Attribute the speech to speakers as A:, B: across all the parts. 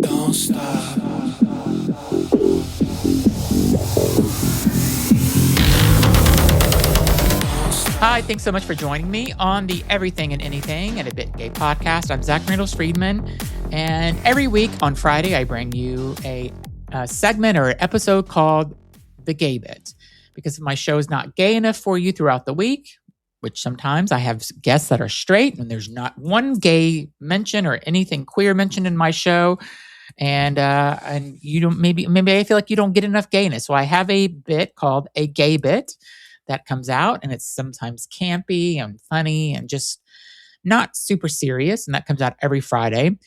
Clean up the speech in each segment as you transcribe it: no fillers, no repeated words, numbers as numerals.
A: Don't stop.
B: Hi, thanks so much for joining me on the Everything and Anything and a Bit Gay podcast. I'm Zach Randall Friedman, and every week on Friday, I bring you a segment or an episode called The Gay Bit. Because if my show is not gay enough for you throughout the week, which sometimes I have guests that are straight, and there's not one gay mention or anything queer mentioned in my show, and you don't maybe I feel like you don't get enough gayness. So I have a bit called a gay bit that comes out, and it's sometimes campy and funny and just not super serious, and that comes out every Friday.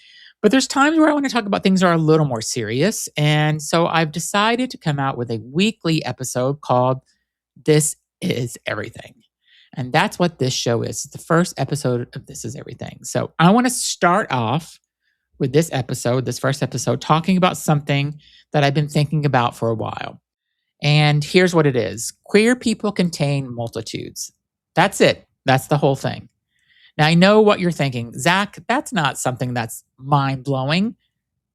B: But there's times where I want to talk about things that are a little more serious, and so I've decided to come out with a weekly episode called This Is Everything. And that's what this show is. It's the first episode of This Is Everything. So I want to start off with this first episode, talking about something that I've been thinking about for a while. And here's what it is. Queer people contain multitudes. That's it. That's the whole thing. Now, I know what you're thinking. Zach, that's not something that's mind-blowing.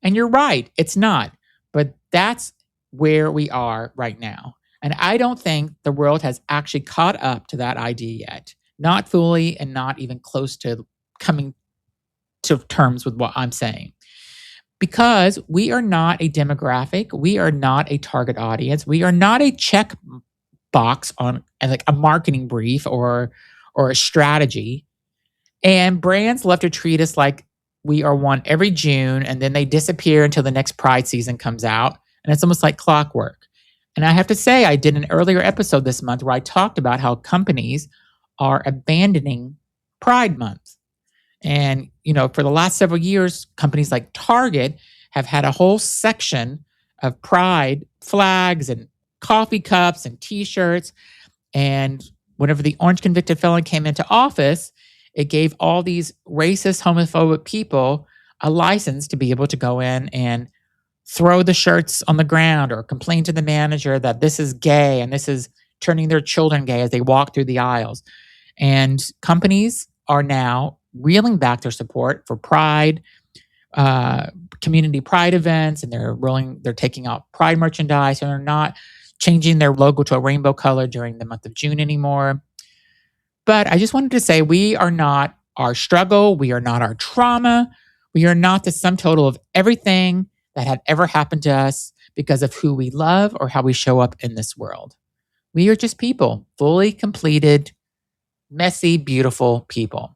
B: And you're right. It's not. But that's where we are right now. And I don't think the world has actually caught up to that idea yet. Not fully and not even close to coming to terms with what I'm saying. Because we are not a demographic, we are not a target audience, we are not a check box on like a marketing brief or a strategy. And brands love to treat us like we are one every June, and then they disappear until the next Pride season comes out, and it's almost like clockwork. And I have to say, I did an earlier episode this month where I talked about how companies are abandoning Pride Month. And, for the last several years, companies like Target have had a whole section of Pride flags and coffee cups and T-shirts. And whenever the orange convicted felon came into office, it gave all these racist, homophobic people a license to be able to go in and throw the shirts on the ground or complain to the manager that this is gay and this is turning their children gay as they walk through the aisles. And companies are now reeling back their support for Pride, community Pride events, and they're taking out Pride merchandise, and they're not changing their logo to a rainbow color during the month of June anymore. But I just wanted to say we are not our struggle, we are not our trauma, we are not the sum total of everything that had ever happened to us because of who we love or how we show up in this world. We are just people, fully completed, messy, beautiful people.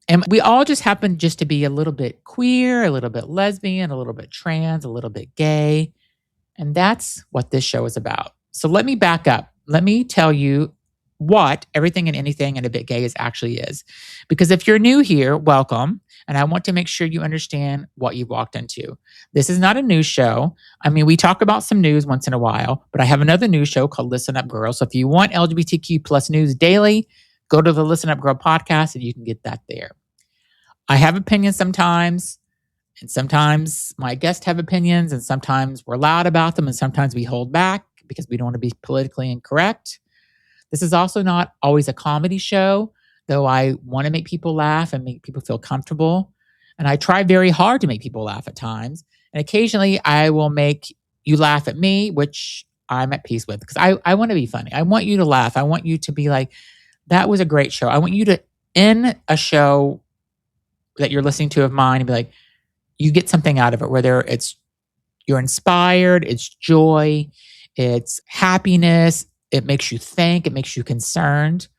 B: And we all just happen just to be a little bit queer, a little bit lesbian, a little bit trans, a little bit gay. And that's what this show is about. So let me back up. Let me tell you what Everything and Anything and a Bit Gay actually is. Because if you're new here, welcome. And I want to make sure you understand what you've walked into. This is not a news show. I mean, we talk about some news once in a while, but I have another news show called Listen Up Girl. So if you want LGBTQ plus news daily, go to the Listen Up Girl podcast and you can get that there. I have opinions sometimes, and sometimes my guests have opinions, and sometimes we're loud about them, and sometimes we hold back because we don't want to be politically incorrect. This is also not always a comedy show, though I want to make people laugh and make people feel comfortable. And I try very hard to make people laugh at times. And occasionally I will make you laugh at me, which I'm at peace with, because I want to be funny. I want you to laugh. I want you to be like, that was a great show. I want you to end a show that you're listening to of mine and be like, you get something out of it, whether it's you're inspired, it's joy, it's happiness, it makes you think, it makes you concerned.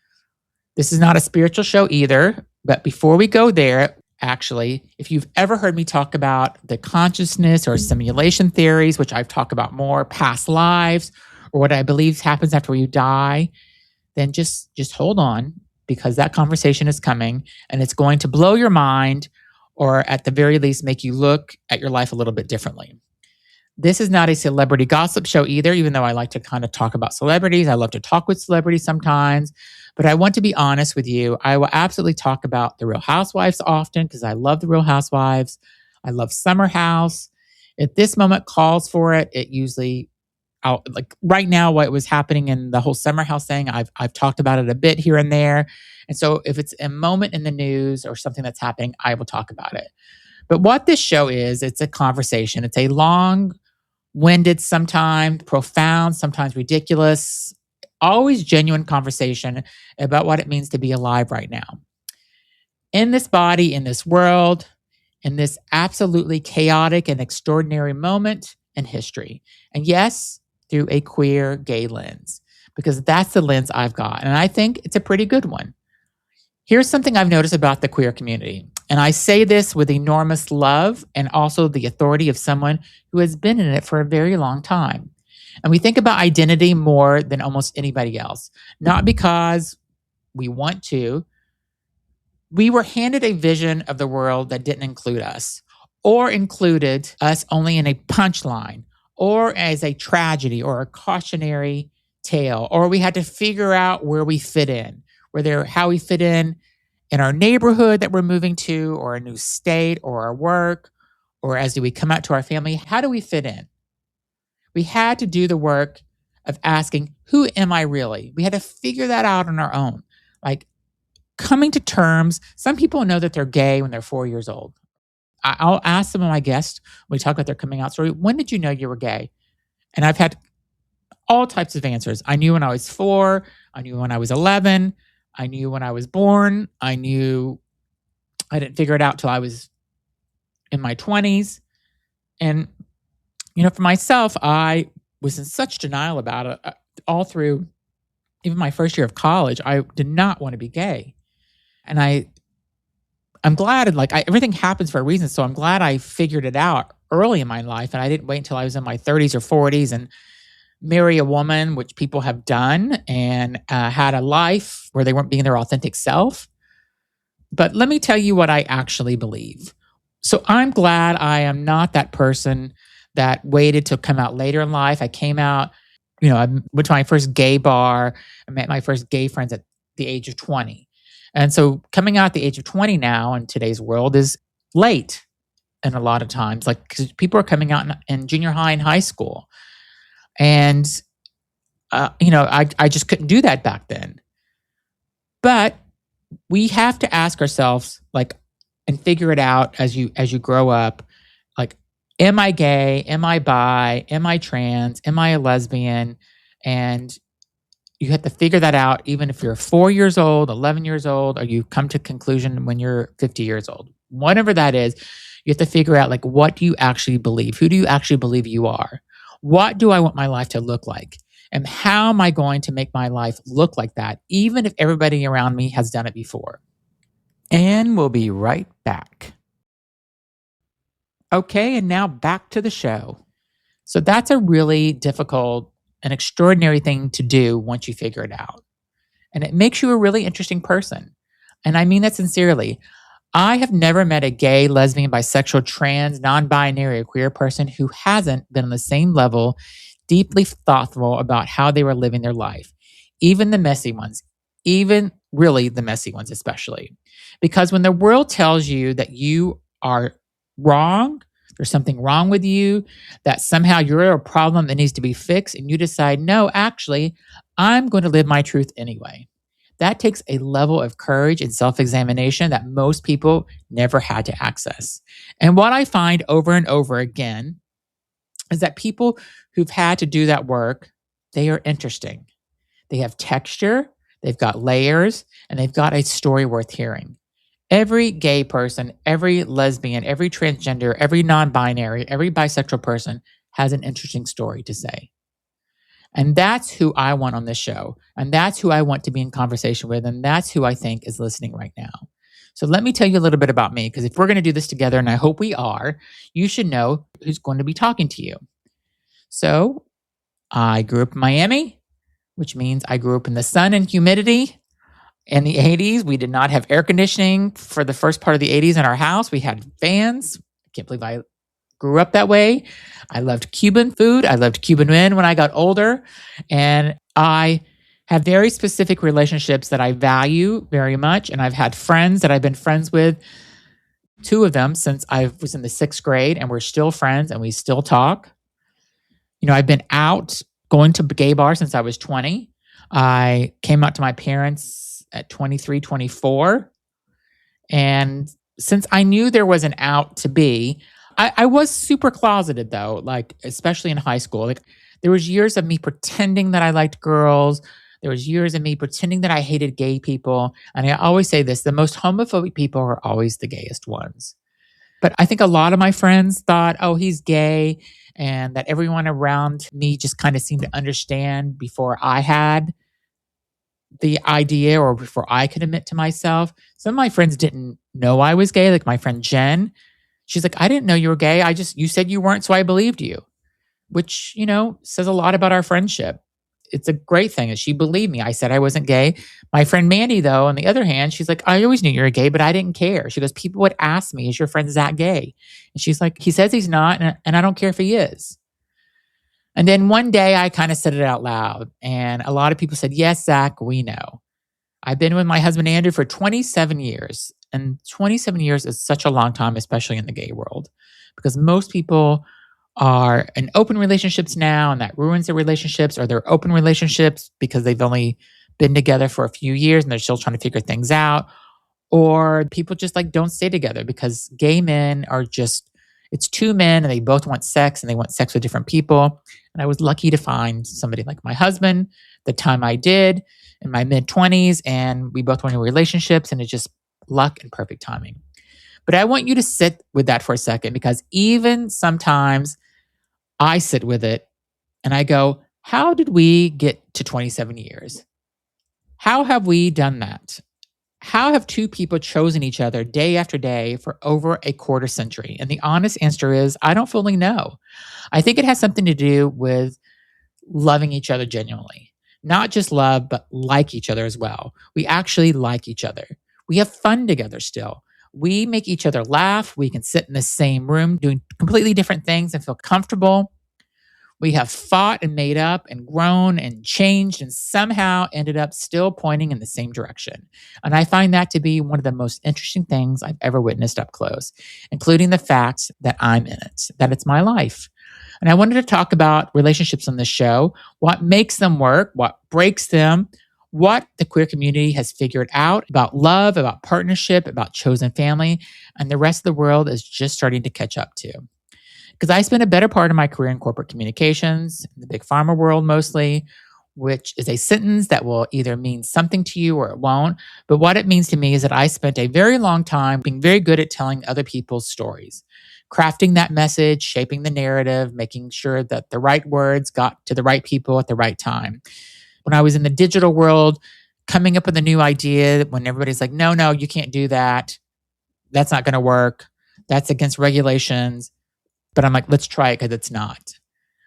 B: This is not a spiritual show either, but before we go there, actually, if you've ever heard me talk about the consciousness or simulation theories, which I've talked about more, past lives, or what I believe happens after you die, then just hold on, because that conversation is coming and it's going to blow your mind, or at the very least make you look at your life a little bit differently. This is not a celebrity gossip show either, even though I like to kind of talk about celebrities. I love to talk with celebrities sometimes, but I want to be honest with you. I will absolutely talk about the Real Housewives often because I love the Real Housewives. I love Summer House. If this moment calls for it, it usually, like right now, what was happening in the whole Summer House thing, I've talked about it a bit here and there. And so if it's a moment in the news or something that's happening, I will talk about it. But what this show is, it's a conversation. It's a long winded, sometimes profound, sometimes ridiculous, always genuine conversation about what it means to be alive right now. In this body, in this world, in this absolutely chaotic and extraordinary moment in history. And yes, through a queer gay lens, because that's the lens I've got. And I think it's a pretty good one. Here's something I've noticed about the queer community. And I say this with enormous love and also the authority of someone who has been in it for a very long time. And we think about identity more than almost anybody else, not because we want to. We were handed a vision of the world that didn't include us, or included us only in a punchline, or as a tragedy or a cautionary tale, or we had to figure out where we fit in, how we fit in our neighborhood that we're moving to, or a new state, or our work, or as do we come out to our family, how do we fit in? We had to do the work of asking, who am I really? We had to figure that out on our own. Like coming to terms, some people know that they're gay when they're 4 years old. I'll ask some of my guests when we talk about their coming out story, when did you know you were gay? And I've had all types of answers. I knew when I was 4, I knew when I was 11, I knew when I was born, I didn't figure it out till I was in my 20s. And, for myself, I was in such denial about it all through even my first year of college. I did not want to be gay. And I'm glad, everything happens for a reason. So I'm glad I figured it out early in my life. And I didn't wait until I was in my 30s or 40s and marry a woman, which people have done, and had a life where they weren't being their authentic self. But let me tell you what I actually believe. So I'm glad I am not that person that waited to come out later in life. I came out, I went to my first gay bar. I met my first gay friends at the age of 20. And so coming out at the age of 20 now in today's world is late. And a lot of times, because people are coming out in junior high and high school. And, I just couldn't do that back then. But we have to ask ourselves, and figure it out as you grow up, am I gay? Am I bi? Am I trans? Am I a lesbian? And you have to figure that out even if you're 4 years old, 11 years old, or you come to conclusion when you're 50 years old. Whatever that is, you have to figure out, what do you actually believe? Who do you actually believe you are? What do I want my life to look like? And how am I going to make my life look like that, even if everybody around me has done it before? And we'll be right back. Okay, and now back to the show. So that's a really difficult and extraordinary thing to do once you figure it out. And it makes you a really interesting person. And I mean that sincerely. I have never met a gay, lesbian, bisexual, trans, non-binary, or queer person who hasn't been on the same level, deeply thoughtful about how they were living their life. Even the messy ones, even really the messy ones especially. Because when the world tells you that you are wrong, there's something wrong with you, that somehow you're a problem that needs to be fixed, and you decide, no, actually, I'm going to live my truth anyway. That takes a level of courage and self-examination that most people never had to access. And what I find over and over again is that people who've had to do that work, they are interesting. They have texture, they've got layers, and they've got a story worth hearing. Every gay person, every lesbian, every transgender, every non-binary, every bisexual person has an interesting story to say. And that's who I want on this show. And that's who I want to be in conversation with. And that's who I think is listening right now. So let me tell you a little bit about me, because if we're going to do this together, and I hope we are, you should know who's going to be talking to you. So I grew up in Miami, which means I grew up in the sun and humidity. In the 80s, we did not have air conditioning for the first part of the 80s in our house. We had fans. I can't believe I grew up that way. I loved Cuban food. I loved Cuban men when I got older. And I have very specific relationships that I value very much. And I've had friends that I've been friends with, 2 of them since I was in the 6th grade, and we're still friends and we still talk. I've been out going to gay bars since I was 20. I came out to my parents at 23, 24. And since I knew there was an out to be, I was super closeted though, like especially in high school. Like there was years of me pretending that I liked girls. There was years of me pretending that I hated gay people. And I always say this, the most homophobic people are always the gayest ones. But I think a lot of my friends thought, oh, he's gay, and that everyone around me just kind of seemed to understand before I had the idea or before I could admit to myself. Some of my friends didn't know I was gay, like my friend Jen. She's like, I didn't know you were gay. You said you weren't, so I believed you, which, says a lot about our friendship. It's a great thing that she believed me. I said I wasn't gay. My friend Mandy, though, on the other hand, she's like, I always knew you were gay, but I didn't care. She goes, people would ask me, is your friend Zach gay? And she's like, he says he's not, and I don't care if he is. And then one day I kind of said it out loud, and a lot of people said, yes, Zach, we know. I've been with my husband, Andrew, for 27 years. And 27 years is such a long time, especially in the gay world, because most people are in open relationships now, and that ruins their relationships, or they're open relationships because they've only been together for a few years and they're still trying to figure things out. Or people just like don't stay together because gay men are just, it's two men and they both want sex and they want sex with different people. And I was lucky to find somebody like my husband the time I did in my mid 20s, and we both went in relationships, and it's just luck and perfect timing. But I want you to sit with that for a second, because even sometimes I sit with it and I go, how did we get to 27 years? How have we done that? How have two people chosen each other day after day for over a quarter century? And the honest answer is, I don't fully know. I think it has something to do with loving each other genuinely. Not just love, but like each other as well. We actually like each other. We have fun together still. We make each other laugh. We can sit in the same room doing completely different things and feel comfortable. We have fought and made up and grown and changed and somehow ended up still pointing in the same direction. And I find that to be one of the most interesting things I've ever witnessed up close, including the fact that I'm in it, that it's my life. And I wanted to talk about relationships on this show, what makes them work, what breaks them, what the queer community has figured out about love, about partnership, about chosen family, and the rest of the world is just starting to catch up to. Because I spent a better part of my career in corporate communications, in the big pharma world mostly, which is a sentence that will either mean something to you or it won't. But what it means to me is that I spent a very long time being very good at telling other people's stories, crafting that message, shaping the narrative, making sure that the right words got to the right people at the right time. When I was in the digital world, coming up with a new idea when everybody's like, no, you can't do that. That's not going to work. That's against regulations. But I'm like, let's try it because it's not.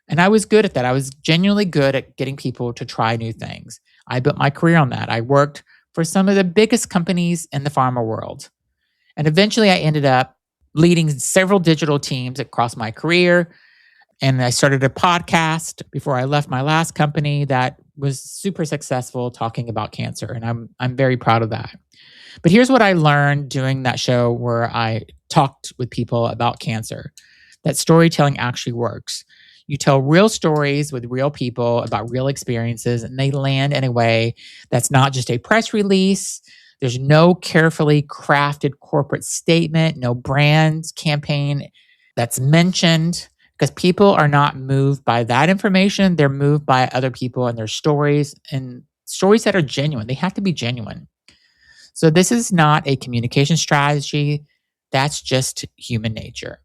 B: And I was good at that. I was genuinely good at getting people to try new things. I built my career on that. I worked for some of the biggest companies in the pharma world. And eventually I ended up leading several digital teams across my career. And I started a podcast before I left my last company that was super successful talking about cancer. And I'm very proud of that. But here's what I learned doing that show where I talked with people about cancer. That storytelling actually works. You tell real stories with real people about real experiences, and they land in a way that's not just a press release. There's no carefully crafted corporate statement, no brand campaign that's mentioned, because people are not moved by that information. They're moved by other people and their stories, and stories that are genuine. They have to be genuine. So this is not a communication strategy. That's just human nature.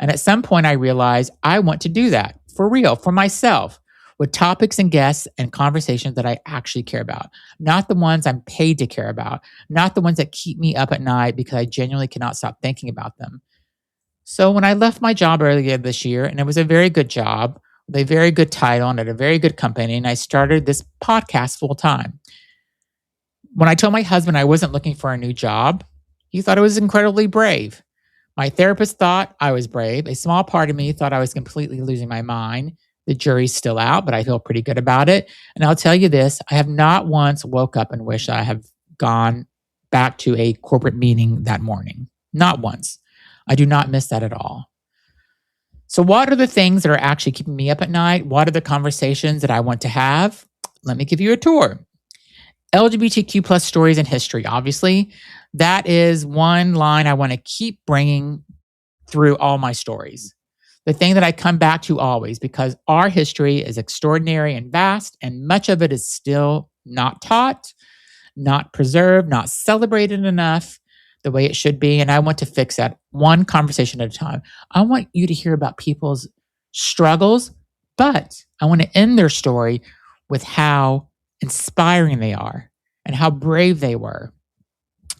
B: And at some point I realized I want to do that for real, for myself, with topics and guests and conversations that I actually care about, not the ones I'm paid to care about, not the ones that keep me up at night because I genuinely cannot stop thinking about them. So when I left my job earlier this year, and it was a very good job, with a very good title and at a very good company, and I started this podcast full time. When I told my husband I wasn't looking for a new job, he thought it was incredibly brave. My therapist thought I was brave. A small part of me thought I was completely losing my mind. The jury's still out, but I feel pretty good about it. And I'll tell you this, I have not once woke up and wished I have gone back to a corporate meeting that morning. Not once. I do not miss that at all. So what are the things that are actually keeping me up at night? What are the conversations that I want to have? Let me give you a tour. LGBTQ plus stories in history, obviously. That is one line I want to keep bringing through all my stories. The thing that I come back to always, because our history is extraordinary and vast, and much of it is still not taught, not preserved, not celebrated enough the way it should be. And I want to fix that one conversation at a time. I want you to hear about people's struggles, but I want to end their story with how inspiring they are and how brave they were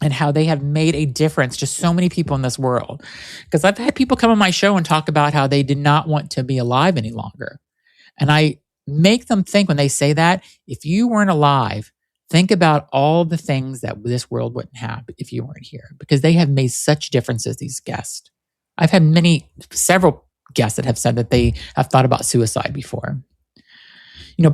B: and how they have made a difference to so many people in this world. Because I've had people come on my show and talk about how they did not want to be alive any longer. And I make them think when they say that, if you weren't alive, think about all the things that this world wouldn't have if you weren't here, because they have made such differences, these guests. I've had several guests that have said that they have thought about suicide before.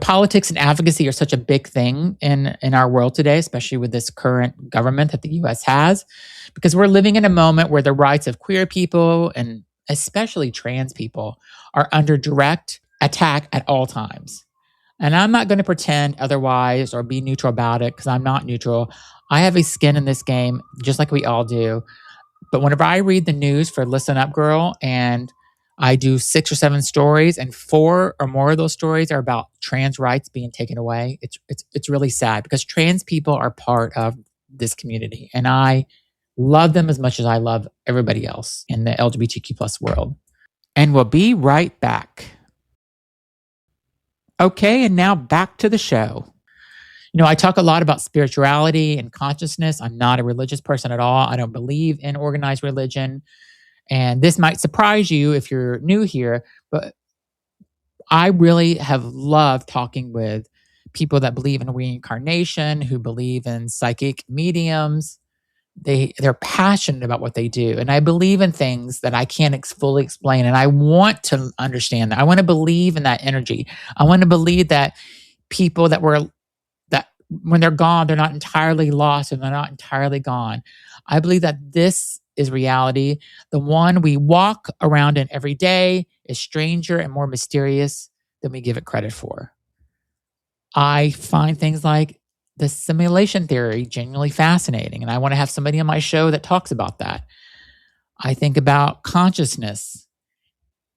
B: Politics and advocacy are such a big thing in our world today, especially with this current government that the US has, because we're living in a moment where the rights of queer people and especially trans people are under direct attack at all times. And I'm not going to pretend otherwise or be neutral about it, because I'm not neutral. I have a skin in this game, just like we all do. But whenever I read the news for Listen Up Girl, and I do 6 or 7 stories, and 4 or more of those stories are about trans rights being taken away, it's really sad, because trans people are part of this community. And I love them as much as I love everybody else in the LGBTQ plus world. And we'll be right back. Okay, and now back to the show. I talk a lot about spirituality and consciousness. I'm not a religious person at all. I don't believe in organized religion. And this might surprise you if you're new here, but I really have loved talking with people that believe in reincarnation, who believe in psychic mediums. They're passionate about what they do. And I believe in things that I can't fully explain. And I want to understand that. I want to believe in that energy. I want to believe that people that when they're gone, they're not entirely lost and they're not entirely gone. I believe that this is reality. The one we walk around in every day is stranger and more mysterious than we give it credit for. I find things like the simulation theory genuinely fascinating, and I want to have somebody on my show that talks about that. I think about consciousness.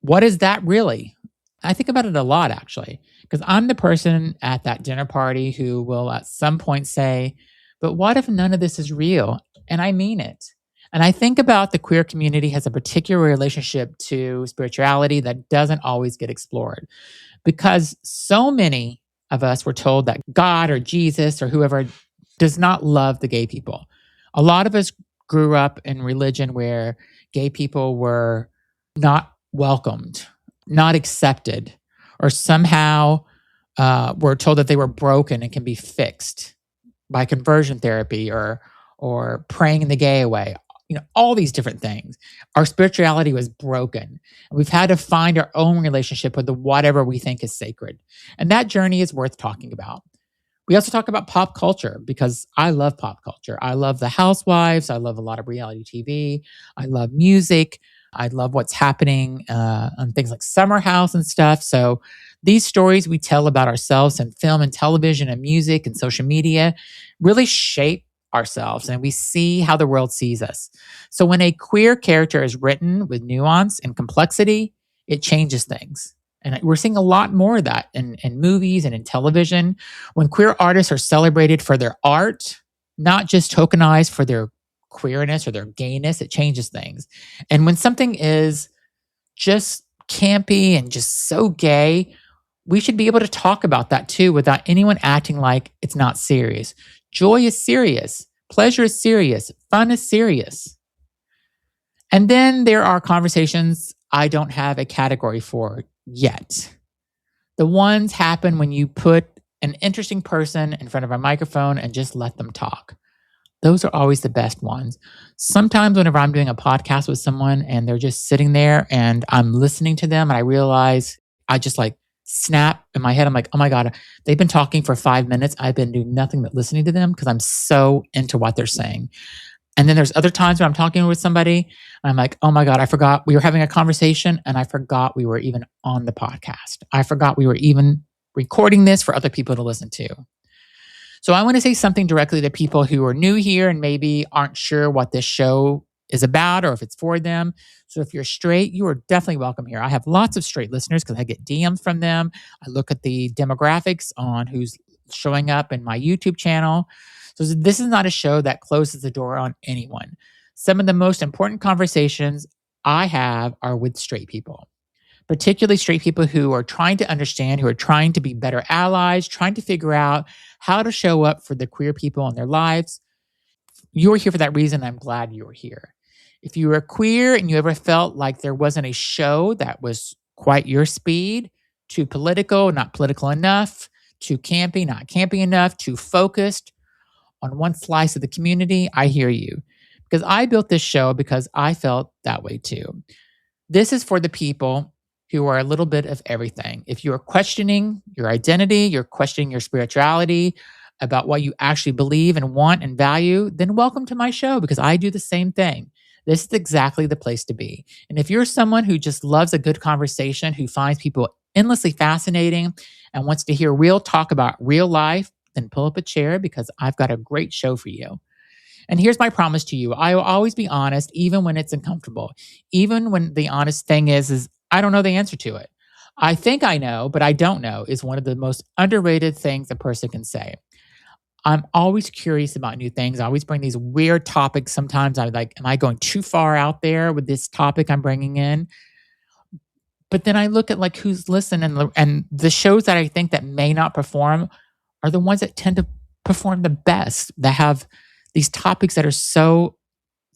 B: What is that really? I think about it a lot, actually, because I'm the person at that dinner party who will at some point say, but what if none of this is real? And I mean it. And I think about the queer community has a particular relationship to spirituality that doesn't always get explored, because so many of us were told that God or Jesus or whoever does not love the gay people. A lot of us grew up in religion where gay people were not welcomed, not accepted, or somehow were told that they were broken and can be fixed by conversion therapy or praying the gay away. All these different things. Our spirituality was broken. We've had to find our own relationship with whatever we think is sacred. And that journey is worth talking about. We also talk about pop culture, because I love pop culture. I love The Housewives. I love a lot of reality TV. I love music. I love what's happening on things like Summer House and stuff. So these stories we tell about ourselves in film and television and music and social media really shape ourselves, and we see how the world sees us. So when a queer character is written with nuance and complexity, it changes things. And we're seeing a lot more of that in movies and in television. When queer artists are celebrated for their art, not just tokenized for their queerness or their gayness, it changes things. And when something is just campy and just so gay, we should be able to talk about that too without anyone acting like it's not serious. Joy is serious. Pleasure is serious. Fun is serious. And then there are conversations I don't have a category for yet. The ones happen when you put an interesting person in front of a microphone and just let them talk. Those are always the best ones. Sometimes whenever I'm doing a podcast with someone and they're just sitting there and I'm listening to them and I realize I just snap in my head. I'm like, oh my God, they've been talking for 5 minutes. I've been doing nothing but listening to them because I'm so into what they're saying. And then there's other times when I'm talking with somebody and I'm like, oh my God, I forgot we were having a conversation and I forgot we were even on the podcast. I forgot we were even recording this for other people to listen to. So I want to say something directly to people who are new here and maybe aren't sure what this show is about or if it's for them. So if you're straight, you are definitely welcome here. I have lots of straight listeners because I get DMs from them. I look at the demographics on who's showing up in my YouTube channel. So this is not a show that closes the door on anyone. Some of the most important conversations I have are with straight people, particularly straight people who are trying to understand, who are trying to be better allies, trying to figure out how to show up for the queer people in their lives. You're here for that reason. I'm glad you're here. If you were queer and you ever felt like there wasn't a show that was quite your speed, too political, not political enough, too campy, not campy enough, too focused on one slice of the community, I hear you. Because I built this show because I felt that way too. This is for the people who are a little bit of everything. If you are questioning your identity, you're questioning your spirituality, about what you actually believe and want and value, then welcome to my show because I do the same thing. This is exactly the place to be. And if you're someone who just loves a good conversation, who finds people endlessly fascinating and wants to hear real talk about real life, then pull up a chair because I've got a great show for you. And here's my promise to you. I will always be honest, even when it's uncomfortable. Even when the honest thing is I don't know the answer to it. I think I know, but I don't know is one of the most underrated things a person can say. I'm always curious about new things. I always bring these weird topics. Sometimes I'm like, am I going too far out there with this topic I'm bringing in? But then I look at like who's listening, and the shows that I think that may not perform are the ones that tend to perform the best, that have these topics that are so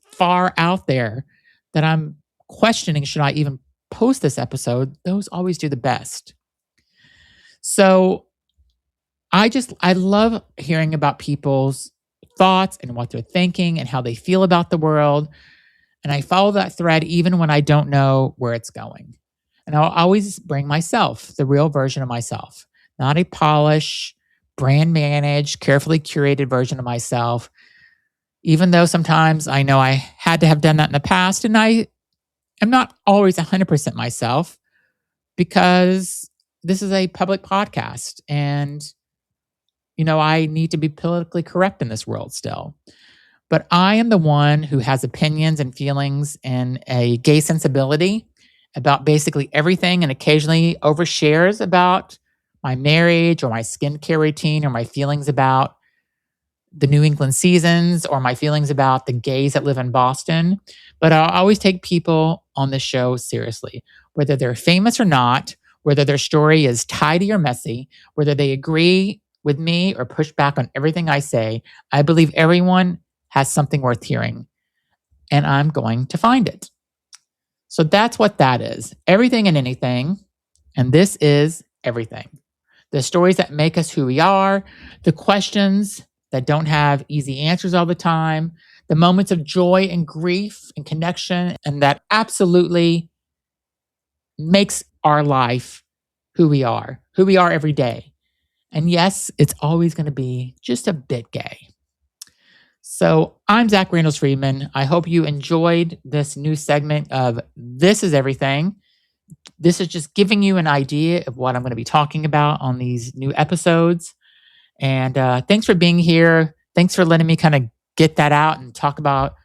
B: far out there that I'm questioning, should I even post this episode? Those always do the best. So I love hearing about people's thoughts and what they're thinking and how they feel about the world. And I follow that thread even when I don't know where it's going. And I'll always bring myself, the real version of myself, not a polished, brand managed, carefully curated version of myself. Even though sometimes I know I had to have done that in the past, and I am not always 100% myself because this is a public podcast and I need to be politically correct in this world still. But I am the one who has opinions and feelings and a gay sensibility about basically everything, and occasionally overshares about my marriage or my skincare routine or my feelings about the New England seasons or my feelings about the gays that live in Boston. But I'll always take people on the show seriously, whether they're famous or not, whether their story is tidy or messy, whether they agree with me or push back on everything I say. I believe everyone has something worth hearing, and I'm going to find it. So that's what that is. Everything and anything. And this is everything. The stories that make us who we are, the questions that don't have easy answers all the time, the moments of joy and grief and connection, and that absolutely makes our life who we are every day. And yes, it's always going to be just a bit gay. So I'm Zach Reynolds Friedman. I hope you enjoyed this new segment of This is Everything. This is just giving you an idea of what I'm going to be talking about on these new episodes. And thanks for being here. Thanks for letting me kind of get that out and talk about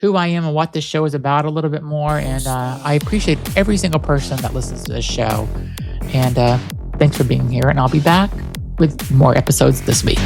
B: who I am and what this show is about a little bit more. And I appreciate every single person that listens to this show. And thanks for being here. And I'll be back with more episodes this week.